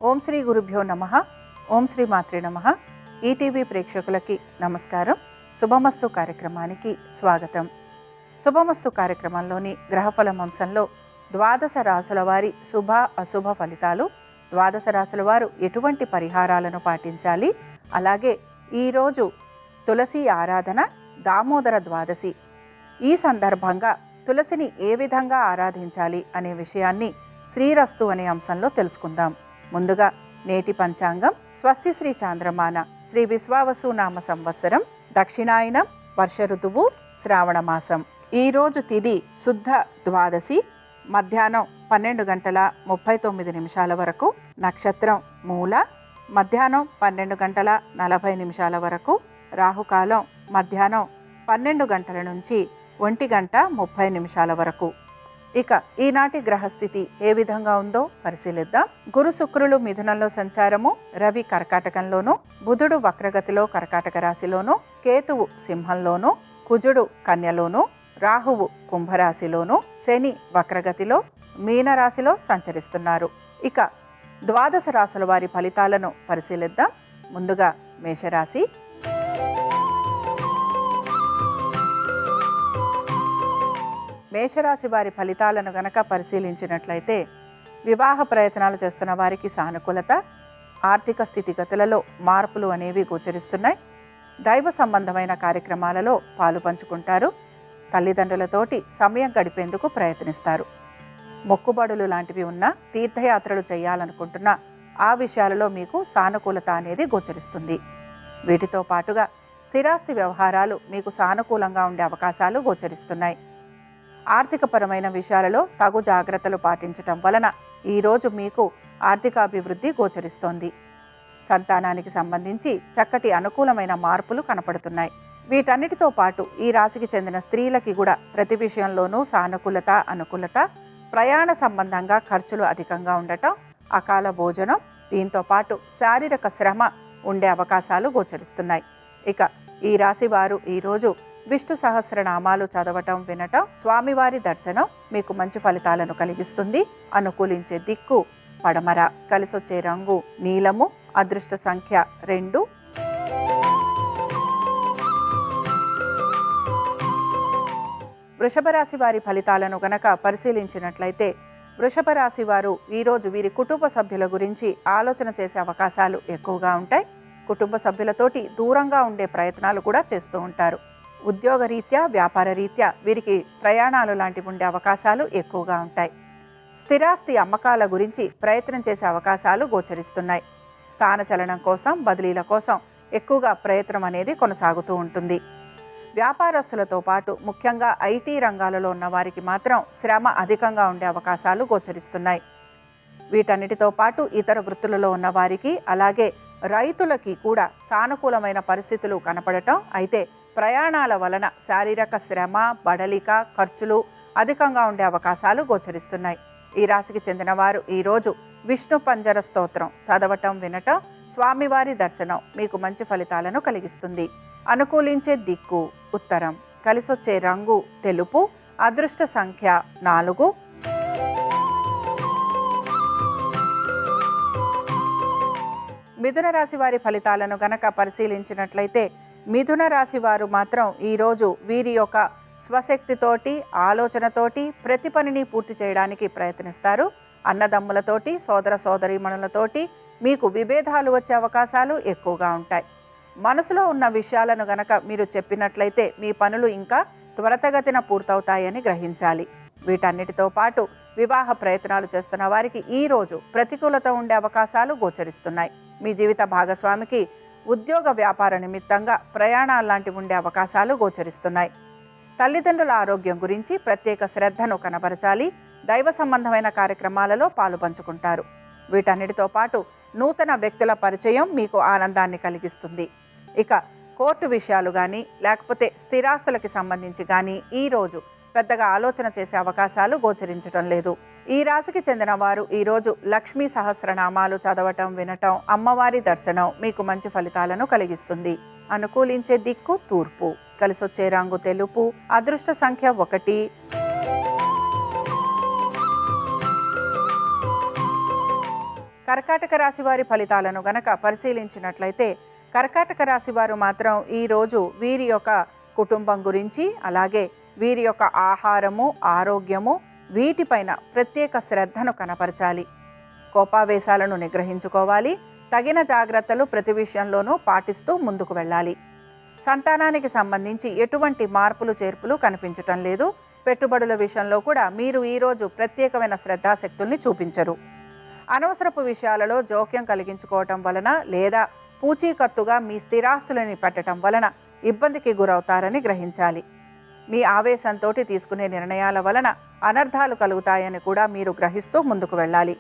ఓం శ్రీ గురుభ్యో నమః. ఓం శ్రీ మాత్రే నమః. ఈటీవీ ప్రేక్షకులకి నమస్కారం. శుభమస్తు కార్యక్రమానికి స్వాగతం. శుభమస్తు కార్యక్రమంలోని గ్రహఫలం అంశంలో ద్వాదశ రాశుల వారి శుభ అశుభ ఫలితాలు, ద్వాదశ రాశుల వారు ఎటువంటి పరిహారాలను పాటించాలి, అలాగే ఈరోజు తులసి ఆరాధన దామోదర ద్వాదశి. ఈ సందర్భంగా తులసిని ఏ విధంగా ఆరాధించాలి అనే విషయాన్ని శ్రీరస్తు అనే అంశంలో తెలుసుకుందాం. ముందుగా నేటి పంచాంగం. స్వస్తి శ్రీ చాంద్రమాన శ్రీ విశ్వావసు నామ సంవత్సరం దక్షిణాయనం, వర్ష ఋతువు, శ్రావణ మాసం. ఈరోజు తిథి శుద్ధ ద్వాదశి, మధ్యాహ్నం 12:39 వరకు. నక్షత్రం మూల, మధ్యాహ్నం 12:40 వరకు. రాహుకాలం మధ్యాహ్నం 12 గంటల నుంచి 1:30 వరకు. ఇక ఈనాటి గ్రహస్థితి ఏ విధంగా ఉందో పరిశీలిద్దాం. గురు శుక్రులు మిథునంలో సంచారము, రవి కర్కాటకంలోను, బుధుడు వక్రగతిలో కర్కాటక రాశిలోను, కేతువు సింహంలోను, కుజుడు కన్యలోను, రాహువు కుంభరాశిలోను, శని వక్రగతిలో మీనరాశిలో సంచరిస్తున్నారు. ఇక ద్వాదశ రాశుల వారి ఫలితాలను పరిశీలిద్దాం. ముందుగా మేషరాశి. మేషరాశి వారి ఫలితాలను గనక పరిశీలించినట్లయితే, వివాహ ప్రయత్నాలు చేస్తున్న వారికి సానుకూలత, ఆర్థిక స్థితిగతులలో మార్పులు అనేవి గోచరిస్తున్నాయి. దైవ సంబంధమైన కార్యక్రమాలలో పాలు పంచుకుంటారు. తల్లిదండ్రులతోటి సమయం గడిపేందుకు ప్రయత్నిస్తారు. మొక్కుబడులు లాంటివి ఉన్నా, తీర్థయాత్రలు చేయాలనుకుంటున్నా ఆ విషయాలలో మీకు సానుకూలత అనేది గోచరిస్తుంది. వీటితో పాటుగా స్థిరాస్తి వ్యవహారాలు మీకు సానుకూలంగా ఉండే అవకాశాలు గోచరిస్తున్నాయి. ఆర్థికపరమైన విషయాలలో తగు జాగ్రత్తలు పాటించటం వలన ఈరోజు మీకు ఆర్థికాభివృద్ధి గోచరిస్తోంది. సంతానానికి సంబంధించి చక్కటి అనుకూలమైన మార్పులు కనపడుతున్నాయి. వీటన్నిటితో పాటు ఈ రాశికి చెందిన స్త్రీలకి కూడా ప్రతి విషయంలోనూ సానుకూలత, అనుకూలత, ప్రయాణ సంబంధంగా ఖర్చులు అధికంగా ఉండటం, అకాల భోజనం, దీంతో పాటు శారీరక శ్రమ ఉండే అవకాశాలు గోచరిస్తున్నాయి. ఇక ఈ రాశి వారు ఈరోజు విష్ణు సహస్రనామాలు చదవటం, వినటం, స్వామివారి దర్శనం మీకు మంచి ఫలితాలను కలిగిస్తుంది. అనుకూలించే దిక్కు పడమర, కలిసొచ్చే రంగు నీలము, అదృష్ట సంఖ్య 2. వృషభ రాశి వారి ఫలితాలను గనక పరిశీలించినట్లయితే, వృషభ రాశి వారు ఈరోజు వీరి కుటుంబ సభ్యుల గురించి ఆలోచన చేసే అవకాశాలు ఎక్కువగా ఉంటాయి. కుటుంబ సభ్యులతోటి దూరంగా ఉండే ప్రయత్నాలు కూడా చేస్తూ ఉంటారు. ఉద్యోగ రీత్యా, వ్యాపార రీత్యా వీరికి ప్రయాణాలు లాంటివి ఉండే అవకాశాలు ఎక్కువగా ఉంటాయి. స్థిరాస్తి అమ్మకాల గురించి ప్రయత్నం చేసే అవకాశాలు గోచరిస్తున్నాయి. స్థానచలనం కోసం, బదిలీల కోసం ఎక్కువగా ప్రయత్నం అనేది కొనసాగుతూ ఉంటుంది. వ్యాపారస్తులతో పాటు ముఖ్యంగా ఐటీ రంగాలలో ఉన్న వారికి మాత్రం శ్రమ అధికంగా ఉండే అవకాశాలు గోచరిస్తున్నాయి. వీటన్నిటితో పాటు ఇతర వృత్తులలో ఉన్న వారికి, అలాగే రైతులకి కూడా సానుకూలమైన పరిస్థితులు కనపడటం, అయితే ప్రయాణాల వలన శారీరక శ్రమ, బడలిక, ఖర్చులు అధికంగా ఉండే అవకాశాలు గోచరిస్తున్నాయి. ఈ రాశికి చెందిన వారు ఈరోజు విష్ణు పంజర స్తోత్రం చదవటం, వినటం, స్వామివారి దర్శనం మీకు మంచి ఫలితాలను కలిగిస్తుంది. అనుకూలించే దిక్కు ఉత్తరం, కలిసొచ్చే రంగు తెలుపు, అదృష్ట సంఖ్య 4. మిథున రాశి వారి ఫలితాలను గనక పరిశీలించినట్లయితే, మిథున రాశి వారు మాత్రం ఈరోజు వీరి యొక్క స్వశక్తితోటి, ఆలోచనతోటి ప్రతి పనిని పూర్తి చేయడానికి ప్రయత్నిస్తారు. అన్నదమ్ములతోటి, సోదర సోదరీమణులతోటి మీకు విభేదాలు వచ్చే అవకాశాలు ఎక్కువగా ఉంటాయి. మనసులో ఉన్న విషయాలను గనక మీరు చెప్పినట్లయితే మీ పనులు ఇంకా త్వరితగతిన పూర్తవుతాయని గ్రహించాలి. వీటన్నిటితో పాటు వివాహ ప్రయత్నాలు చేస్తున్న వారికి ఈరోజు ప్రతికూలత ఉండే అవకాశాలు గోచరిస్తున్నాయి. మీ జీవిత భాగస్వామికి ఉద్యోగ వ్యాపార నిమిత్తంగా ప్రయాణాలు లాంటివి ఉండే అవకాశాలు గోచరిస్తున్నాయి. తల్లిదండ్రుల ఆరోగ్యం గురించి ప్రత్యేక శ్రద్ధను కనబరచాలి. దైవ సంబంధమైన కార్యక్రమాలలో పాలు పంచుకుంటారు. వీటన్నిటితో పాటు నూతన వ్యక్తుల పరిచయం మీకు ఆనందాన్ని కలిగిస్తుంది. ఇక కోర్టు విషయాలు కానీ, లేకపోతే స్థిరాస్తులకి సంబంధించి కానీ ఈరోజు పెద్దగా ఆలోచన చేసే అవకాశాలు గోచరించడం లేదు. ఈ రాశికి చెందిన వారు ఈరోజు లక్ష్మీ సహస్రనామాలు చదవటం, వినటం, అమ్మవారి దర్శనం మీకు మంచి ఫలితాలను కలిగిస్తుంది. అనుకూలించే దిక్కు తూర్పు, కలిసొచ్చే రంగు తెలుపు, అదృష్ట సంఖ్య 1. కర్కాటక రాశి వారి ఫలితాలను గనక పరిశీలించినట్లయితే కర్కాటక రాశి వారు మాత్రం ఈరోజు వీరి యొక్క కుటుంబం గురించి, అలాగే వీరి యొక్క ఆహారము, ఆరోగ్యము, వీటిపైన ప్రత్యేక శ్రద్ధను కనపరచాలి. కోపావేశాలను నిగ్రహించుకోవాలి. తగిన జాగ్రత్తలు ప్రతి విషయంలోనూ పాటిస్తూ ముందుకు వెళ్ళాలి. సంతానానికి సంబంధించి ఎటువంటి మార్పులు చేర్పులు కనిపించటం లేదు. పెట్టుబడుల విషయంలో కూడా మీరు ఈరోజు ప్రత్యేకమైన శ్రద్ధాశక్తుల్ని చూపించరు. అనవసరపు విషయాలలో జోక్యం కలిగించుకోవటం వలన లేదా పూచీకత్తుగా మీ స్థిరాస్తులని పెట్టడం వలన ఇబ్బందికి గురవుతారని గ్రహించాలి. మీ ఆవేశంతో తీసుకునే నిర్ణయాల వలన అనర్థాలు కలుగుతాయని కూడా మీరు గ్రహిస్తూ ముందుకు వెళ్ళాలి.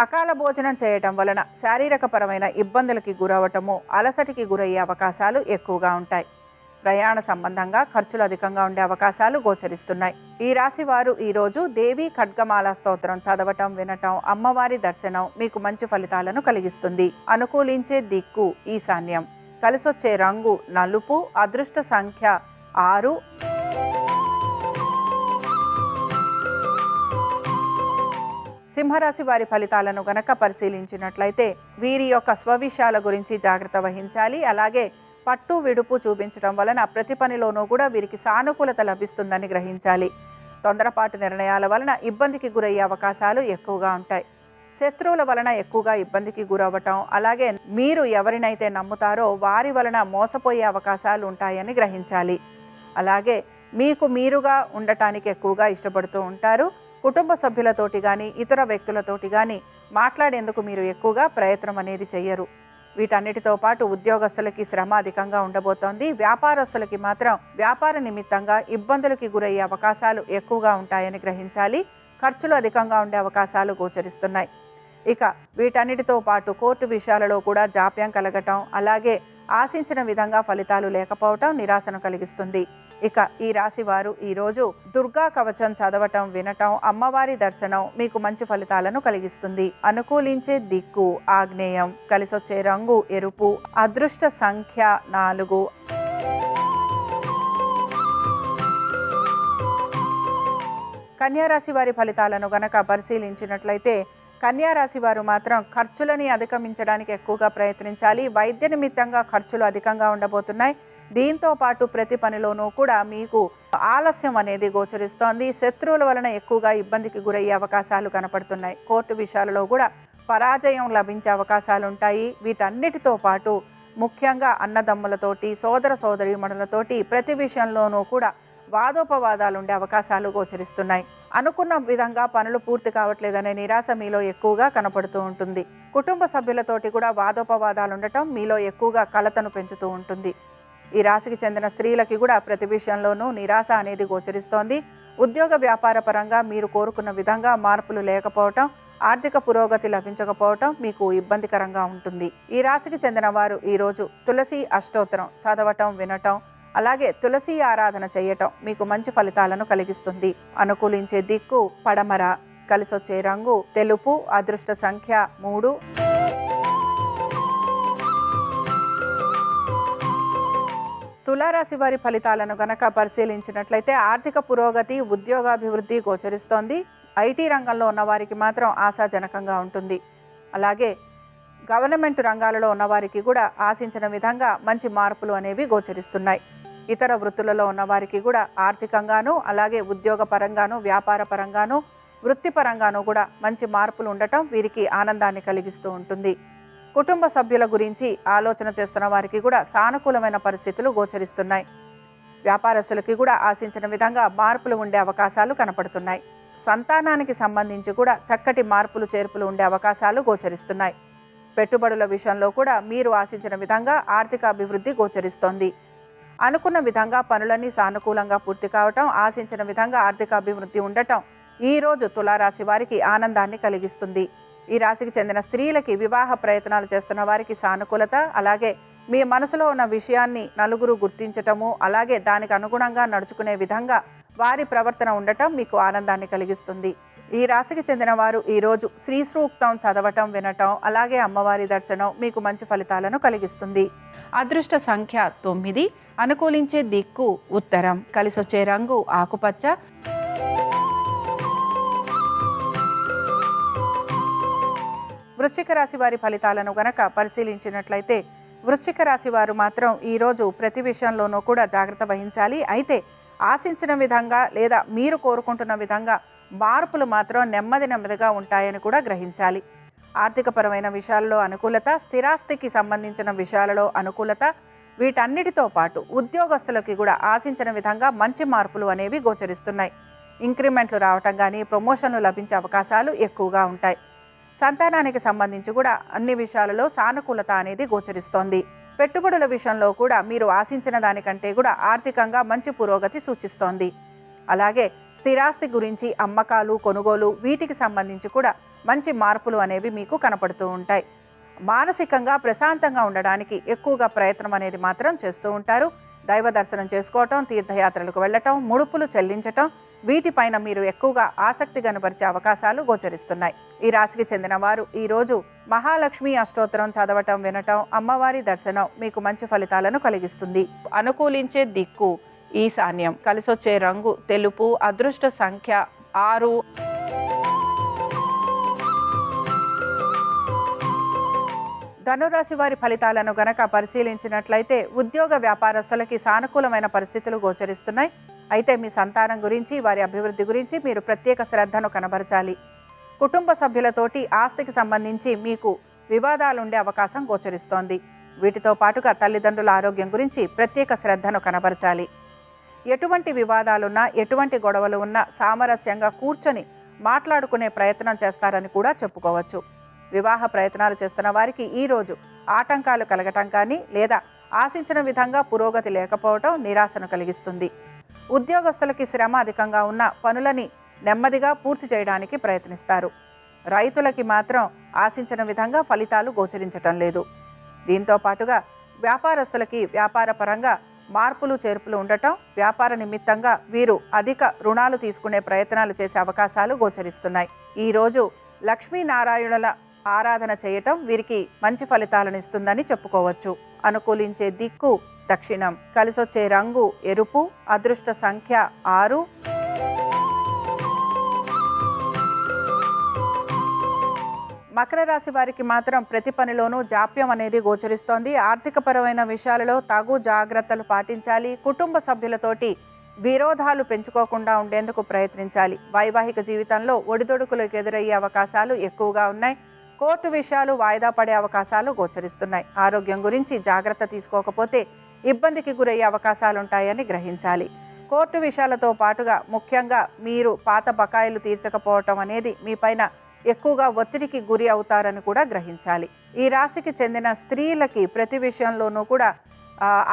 అకాల భోజనం చేయటం వలన శారీరకపరమైన ఇబ్బందులకి గురవటము, అలసటికి గురయ్యే అవకాశాలు ఎక్కువగా ఉంటాయి. ప్రయాణ సంబంధంగా ఖర్చులు అధికంగా ఉండే అవకాశాలు గోచరిస్తున్నాయి. ఈ రాశి వారు ఈరోజు దేవి ఖడ్గమాల స్తోత్రం చదవటం, వినటం, అమ్మవారి దర్శనం మీకు మంచి ఫలితాలను కలిగిస్తుంది. అనుకూలించే దిక్కు ఈశాన్యం. కలిసొచ్చే రంగు నలుపు. అదృష్ట సంఖ్య 6. సింహరాశి వారి ఫలితాలను గనక పరిశీలించినట్లయితే వీరి యొక్క స్వవిషయాల గురించి జాగ్రత్త వహించాలి. అలాగే పట్టు విడుపు చూపించడం వలన ప్రతి పనిలోనూ కూడా వీరికి సానుకూలత లభిస్తుందని గ్రహించాలి. తొందరపాటు నిర్ణయాల వలన ఇబ్బందికి గురయ్యే అవకాశాలు ఎక్కువగా ఉంటాయి. శత్రువుల వలన ఎక్కువగా ఇబ్బందికి గురవ్వటం, అలాగే మీరు ఎవరినైతే నమ్ముతారో వారి వలన మోసపోయే అవకాశాలు ఉంటాయని గ్రహించాలి. అలాగే మీకు మీరుగా ఉండటానికి ఎక్కువగా ఇష్టపడుతూ ఉంటారు. కుటుంబ సభ్యులతోటి కానీ ఇతర వ్యక్తులతోటి కానీ మాట్లాడేందుకు మీరు ఎక్కువగా ప్రయత్నం అనేది చెయ్యరు. వీటన్నిటితో పాటు ఉద్యోగస్తులకి శ్రమ అధికంగా ఉండబోతోంది. వ్యాపారస్తులకి మాత్రం వ్యాపార నిమిత్తంగా ఇబ్బందులకి గురయ్యే అవకాశాలు ఎక్కువగా ఉంటాయని గ్రహించాలి. ఖర్చులు అధికంగా ఉండే అవకాశాలు గోచరిస్తున్నాయి. ఇక వీటన్నిటితో పాటు కోర్టు విషయాలలో కూడా జాప్యం కలగటం, అలాగే ఆశించిన విధంగా ఫలితాలు లేకపోవటం నిరాశను కలిగిస్తుంది. ఇక ఈ రాశి వారు ఈరోజు దుర్గా కవచం చదవటం, వినటం, అమ్మవారి దర్శనం మీకు మంచి ఫలితాలను కలిగిస్తుంది. అనుకూలించే దిక్కు ఆగ్నేయం. కలిసొచ్చే రంగు ఎరుపు. అదృష్ట సంఖ్య 4. కన్యారాశి వారి ఫలితాలను గనక పరిశీలించినట్లయితే కన్యారాశి వారు మాత్రం ఖర్చులని అధిగమించడానికి ఎక్కువగా ప్రయత్నించాలి. వైద్య నిమిత్తంగా ఖర్చులు అధికంగా ఉండబోతున్నాయి. దీంతో పాటు ప్రతి పనిలోనూ కూడా మీకు ఆలస్యం అనేది గోచరిస్తోంది. శత్రువుల వలన ఎక్కువగా ఇబ్బందికి గురయ్యే అవకాశాలు కనపడుతున్నాయి. కోర్టు విషయాలలో కూడా పరాజయం లభించే అవకాశాలు ఉంటాయి. వీటన్నిటితో పాటు ముఖ్యంగా అన్నదమ్ములతోటి, సోదర సోదరీమణులతోటి ప్రతి విషయంలోనూ కూడా వాదోపవాదాలు ఉండే అవకాశాలు గోచరిస్తున్నాయి. అనుకున్న విధంగా పనులు పూర్తి కావట్లేదనే నిరాశ మీలో ఎక్కువగా కనపడుతూ ఉంటుంది. కుటుంబ సభ్యులతోటి కూడా వాదోపవాదాలు ఉండటం మీలో ఎక్కువగా కలతను పెంచుతూ ఉంటుంది. ఈ రాశికి చెందిన స్త్రీలకి కూడా ప్రతి విషయంలోనూ నిరాశ అనేది గోచరిస్తోంది. ఉద్యోగ వ్యాపార పరంగా మీరు కోరుకున్న విధంగా మార్పులు లేకపోవటం, ఆర్థిక పురోగతి లభించకపోవటం మీకు ఇబ్బందికరంగా ఉంటుంది. ఈ రాశికి చెందిన వారు ఈరోజు తులసి అష్టోత్తరం చదవటం, వినటం, అలాగే తులసి ఆరాధన చేయటం మీకు మంచి ఫలితాలను కలిగిస్తుంది. అనుకూలించే దిక్కు పడమర. కలిసొచ్చే రంగు తెలుపు. అదృష్ట సంఖ్య 3. తులారాశి వారి ఫలితాలను గనక పరిశీలించినట్లయితే ఆర్థిక పురోగతి, ఉద్యోగాభివృద్ధి గోచరిస్తోంది. ఐటీ రంగంలో ఉన్న వారికి మాత్రం ఆశాజనకంగా ఉంటుంది. అలాగే గవర్నమెంట్ రంగాలలో ఉన్నవారికి కూడా ఆశించిన విధంగా మంచి మార్పులు అనేవి గోచరిస్తున్నాయి. ఇతర వృత్తులలో ఉన్నవారికి కూడా ఆర్థికంగాను, అలాగే ఉద్యోగ పరంగాను, వ్యాపార పరంగాను, వృత్తిపరంగాను కూడా మంచి మార్పులు ఉండటం వీరికి ఆనందాన్ని కలిగిస్తూ ఉంటుంది. కుటుంబ సభ్యుల గురించి ఆలోచన చేస్తున్న వారికి కూడా సానుకూలమైన పరిస్థితులు గోచరిస్తున్నాయి. వ్యాపారస్తులకి కూడా ఆశించిన విధంగా మార్పులు ఉండే అవకాశాలు కనపడుతున్నాయి. సంతానానికి సంబంధించి కూడా చక్కటి మార్పులు చేర్పులు ఉండే అవకాశాలు గోచరిస్తున్నాయి. పెట్టుబడుల విషయంలో కూడా మీరు ఆశించిన విధంగా ఆర్థిక అభివృద్ధి గోచరిస్తోంది. అనుకున్న విధంగా పనులన్నీ సానుకూలంగా పూర్తి కావటం, ఆశించిన విధంగా ఆర్థిక అభివృద్ధి ఉండటం ఈరోజు తులారాశి వారికి ఆనందాన్ని కలిగిస్తుంది. ఈ రాశికి చెందిన స్త్రీలకి వివాహ ప్రయత్నాలు చేస్తున్న వారికి సానుకూలత, అలాగే మీ మనసులో ఉన్న విషయాన్ని నలుగురు గుర్తించటము, అలాగే దానికి అనుగుణంగా నడుచుకునే విధంగా వారి ప్రవర్తన ఉండటం మీకు ఆనందాన్ని కలిగిస్తుంది. ఈ రాశికి చెందిన వారు ఈరోజు శ్రీ సూక్తం చదవటం, వినటం, అలాగే అమ్మవారి దర్శనం మీకు మంచి ఫలితాలను కలిగిస్తుంది. అదృష్ట సంఖ్య 9. అనుకూలించే దిక్కు ఉత్తరం. కలిసొచ్చే రంగు ఆకుపచ్చ. వృశ్చిక రాశి వారి ఫలితాలను గనక పరిశీలించినట్లయితే వృశ్చిక రాశి వారు మాత్రం ఈరోజు ప్రతి విషయంలోనూ కూడా జాగ్రత్త వహించాలి. అయితే ఆశించిన విధంగా లేదా మీరు కోరుకుంటున్న విధంగా మార్పులు మాత్రం నెమ్మదిగా ఉంటాయని కూడా గ్రహించాలి. ఆర్థికపరమైన విషయాల్లో అనుకూలత, స్థిరాస్తికి సంబంధించిన విషయాలలో అనుకూలత, వీటన్నిటితో పాటు ఉద్యోగస్తులకి కూడా ఆశించిన విధంగా మంచి మార్పులు అనేవి గోచరిస్తున్నాయి. ఇంక్రిమెంట్లు రావటం కానీ, ప్రమోషన్లు లభించే అవకాశాలు ఎక్కువగా ఉంటాయి. సంతానానికి సంబంధించి కూడా అన్ని విషయాలలో సానుకూలత అనేది గోచరిస్తోంది. పెట్టుబడుల విషయంలో కూడా మీరు ఆశించిన దానికంటే కూడా ఆర్థికంగా మంచి పురోగతి సూచిస్తోంది. అలాగే స్థిరాస్తి గురించి అమ్మకాలు, కొనుగోలు వీటికి సంబంధించి కూడా మంచి మార్పులు అనేవి మీకు కనపడుతూ ఉంటాయి. మానసికంగా ప్రశాంతంగా ఉండడానికి ఎక్కువగా ప్రయత్నం అనేది మాత్రం చేస్తూ ఉంటారు. దైవ దర్శనం చేసుకోవటం, తీర్థయాత్రలకు వెళ్ళటం, ముడుపులు చెల్లించటం వీటిపైన మీరు ఎక్కువగా ఆసక్తి కనబరిచే అవకాశాలు గోచరిస్తున్నాయి. ఈ రాశికి చెందిన వారు ఈరోజు మహాలక్ష్మి అష్టోత్తరం చదవటం, వినటం, అమ్మవారి దర్శనం మీకు మంచి ఫలితాలను కలిగిస్తుంది. అనుకూలించే దిక్కు ఈశాన్యం. కలిసొచ్చే రంగు తెలుపు. అదృష్ట సంఖ్య 6. ధనురాశి వారి ఫలితాలను గనక పరిశీలించినట్లయితే ఉద్యోగ వ్యాపారస్తులకి సానుకూలమైన పరిస్థితులు గోచరిస్తున్నాయి. అయితే మీ సంతానం గురించి, వారి అభివృద్ధి గురించి మీరు ప్రత్యేక శ్రద్ధను కనబరచాలి. కుటుంబ సభ్యులతోటి ఆస్తికి సంబంధించి మీకు వివాదాలుండే అవకాశం గోచరిస్తోంది. వీటితో పాటుగా తల్లిదండ్రుల ఆరోగ్యం గురించి ప్రత్యేక శ్రద్ధను కనబరచాలి. ఎటువంటి వివాదాలున్నా, ఎటువంటి గొడవలు ఉన్నా సామరస్యంగా కూర్చొని మాట్లాడుకునే ప్రయత్నం చేస్తారని కూడా చెప్పుకోవచ్చు. వివాహ ప్రయత్నాలు చేస్తున్న వారికి ఈరోజు ఆటంకాలు కలగటం కానీ లేదా ఆశించిన విధంగా పురోగతి లేకపోవటం నిరాశను కలిగిస్తుంది. ఉద్యోగస్తులకి శ్రమ అధికంగా ఉన్న పనులని నెమ్మదిగా పూర్తి చేయడానికి ప్రయత్నిస్తారు. రైతులకి మాత్రం ఆశించిన విధంగా ఫలితాలు గోచరించటం లేదు. దీంతో పాటుగా వ్యాపారస్తులకి వ్యాపార పరంగా మార్పులు చేర్పులు ఉండటం, వ్యాపార నిమిత్తంగా వీరు అధిక రుణాలు తీసుకునే ప్రయత్నాలు చేసే అవకాశాలు గోచరిస్తున్నాయి. ఈరోజు లక్ష్మీనారాయణుల ఆరాధన చేయటం వీరికి మంచి ఫలితాలను ఇస్తుందని చెప్పుకోవచ్చు. అనుకూలించే దిక్కు దక్షిణం. కలిసొచ్చే రంగు ఎరుపు. అదృష్ట సంఖ్య 6. మకర రాశి వారికి మాత్రం ప్రతి పనిలోనూ జాప్యం అనేది గోచరిస్తోంది. ఆర్థికపరమైన విషయాలలో తగు జాగ్రత్తలు పాటించాలి. కుటుంబ సభ్యులతోటి విరోధాలు పెంచుకోకుండా ఉండేందుకు ప్రయత్నించాలి. వైవాహిక జీవితంలో ఒడిదొడుకులకు ఎదురయ్యే అవకాశాలు ఎక్కువగా ఉన్నాయి. కోర్టు విషయాలు వాయిదా పడే అవకాశాలు గోచరిస్తున్నాయి. ఆరోగ్యం గురించి జాగ్రత్త తీసుకోకపోతే ఇబ్బందికి గురయ్యే అవకాశాలుంటాయని గ్రహించాలి. కోర్టు విషయాలతో పాటుగా ముఖ్యంగా మీరు పాత బకాయిలు తీర్చకపోవటం అనేది మీపైన ఎక్కువగా ఒత్తిడికి గురి అవుతారని కూడా గ్రహించాలి. ఈ రాశికి చెందిన స్త్రీలకి ప్రతి విషయంలోనూ కూడా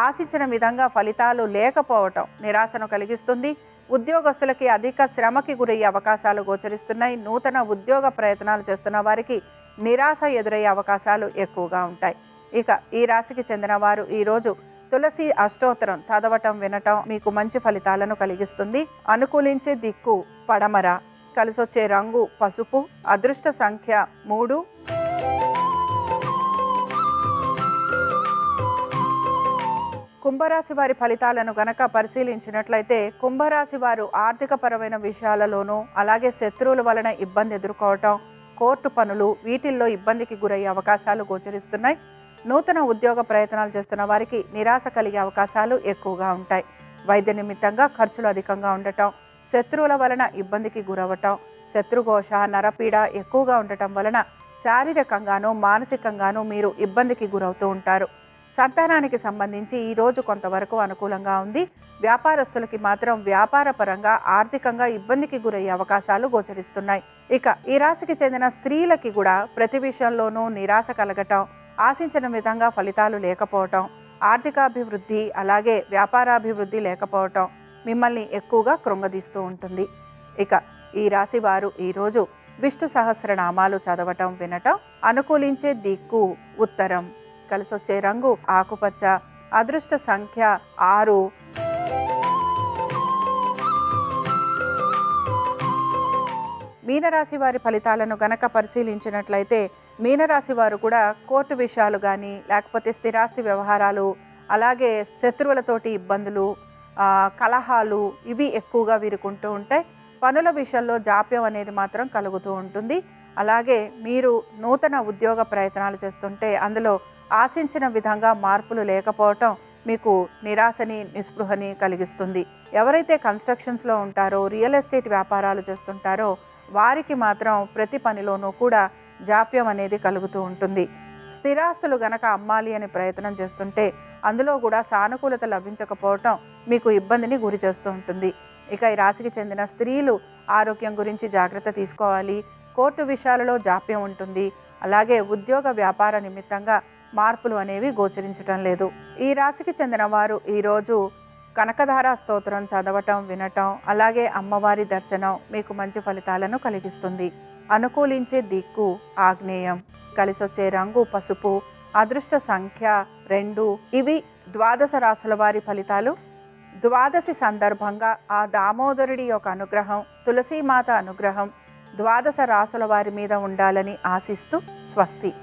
ఆశించిన విధంగా ఫలితాలు లేకపోవటం నిరాశను కలిగిస్తుంది. ఉద్యోగస్తులకి అధిక శ్రమకి గురయ్యే అవకాశాలు గోచరిస్తున్నాయి. నూతన ఉద్యోగ ప్రయత్నాలు చేస్తున్న వారికి నిరాశ ఎదురయ్యే అవకాశాలు ఎక్కువగా ఉంటాయి. ఇక ఈ రాశికి చెందిన వారు ఈరోజు తులసి అష్టోత్తరం చదవటం, వినటం మీకు మంచి ఫలితాలను కలిగిస్తుంది. అనుకూలించే దిక్కు పడమర. కలిసొచ్చే రంగు పసుపు. అదృష్ట సంఖ్య 3. కుంభరాశి వారి ఫలితాలను గనక పరిశీలించినట్లయితే కుంభరాశి వారు ఆర్థికపరమైన విషయాలలోనూ, అలాగే శత్రువుల వలన ఇబ్బంది ఎదుర్కోవటం, కోర్టు పనులు వీటిల్లో ఇబ్బందికి గురయ్యే అవకాశాలు గోచరిస్తున్నాయి. నూతన ఉద్యోగ ప్రయత్నాలు చేస్తున్న వారికి నిరాశ కలిగే అవకాశాలు ఎక్కువగా ఉంటాయి. వైద్య నిమిత్తంగా ఖర్చులు అధికంగా ఉండటం, శత్రువుల వలన ఇబ్బందికి గురవటం, శత్రుఘోష, నరపీడ ఎక్కువగా ఉండటం వలన శారీరకంగానూ మానసికంగానూ మీరు ఇబ్బందికి గురవుతూ ఉంటారు. సంతానానికి సంబంధించి ఈరోజు కొంతవరకు అనుకూలంగా ఉంది. వ్యాపారస్తులకి మాత్రం వ్యాపార పరంగా ఆర్థికంగా ఇబ్బందికి గురయ్యే అవకాశాలు గోచరిస్తున్నాయి. ఇక ఈ రాశికి చెందిన స్త్రీలకి కూడా ప్రతి విషయంలోనూ నిరాశ కలగటం, ఆశించిన విధంగా ఫలితాలు లేకపోవటం, ఆర్థికాభివృద్ధి అలాగే వ్యాపారాభివృద్ధి లేకపోవటం మిమ్మల్ని ఎక్కువగా కృంగదీస్తూ ఉంటుంది. ఇక ఈ రాశి వారు ఈరోజు విష్ణు సహస్రనామాలు చదవటం, వినటం. అనుకూలించే దిక్కు ఉత్తరం. కలిసొచ్చే రంగు ఆకుపచ్చ. అదృష్ట సంఖ్య 6. మీనరాశి వారి ఫలితాలను గనక పరిశీలించినట్లయితే మీనరాశి వారు కూడా కోర్టు విషయాలు కానీ, లేకపోతే స్థిరాస్తి వ్యవహారాలు, అలాగే శత్రువులతోటి ఇబ్బందులు, కలహాలు ఇవి ఎక్కువగా వీరుకుంటూ ఉంటాయి. పనుల విషయంలో జాప్యం అనేది మాత్రం కలుగుతూ ఉంటుంది. అలాగే మీరు నూతన ఉద్యోగ ప్రయత్నాలు చేస్తుంటే అందులో ఆశించిన విధంగా మార్పులు లేకపోవటం మీకు నిరాశని, నిస్పృహని కలిగిస్తుంది. ఎవరైతే కన్స్ట్రక్షన్స్‌లో ఉంటారో, రియల్ ఎస్టేట్ వ్యాపారాలు చేస్తుంటారో వారికి మాత్రం ప్రతి పనిలోనూ కూడా జాప్యం అనేది కలుగుతూ ఉంటుంది. స్థిరాస్తులు గనక అమ్మాలి అని ప్రయత్నం చేస్తుంటే అందులో కూడా సానుకూలత లభించకపోవటం మీకు ఇబ్బందిని గురి చేస్తూ ఉంటుంది. ఇక ఈ రాశికి చెందిన స్త్రీలు ఆరోగ్యం గురించి జాగ్రత్త తీసుకోవాలి. కోర్టు విషయాలలో జాప్యం ఉంటుంది. అలాగే ఉద్యోగ వ్యాపార నిమిత్తంగా మార్పులు అనేవి గోచరించటం లేదు. ఈ రాశికి చెందిన వారు ఈరోజు కనకధార స్తోత్రం చదవటం, వినటం, అలాగే అమ్మవారి దర్శనం మీకు మంచి ఫలితాలను కలిగిస్తుంది. అనుకూలించే దిక్కు ఆగ్నేయం. కలిసొచ్చే రంగు పసుపు. అదృష్ట సంఖ్య 2. ఇవి ద్వాదశ రాశుల వారి ఫలితాలు. ద్వాదశి సందర్భంగా ఆ దామోదరుడి యొక్క అనుగ్రహం, తులసీమాత అనుగ్రహం ద్వాదశ రాశుల వారి మీద ఉండాలని ఆశిస్తూ స్వస్తి.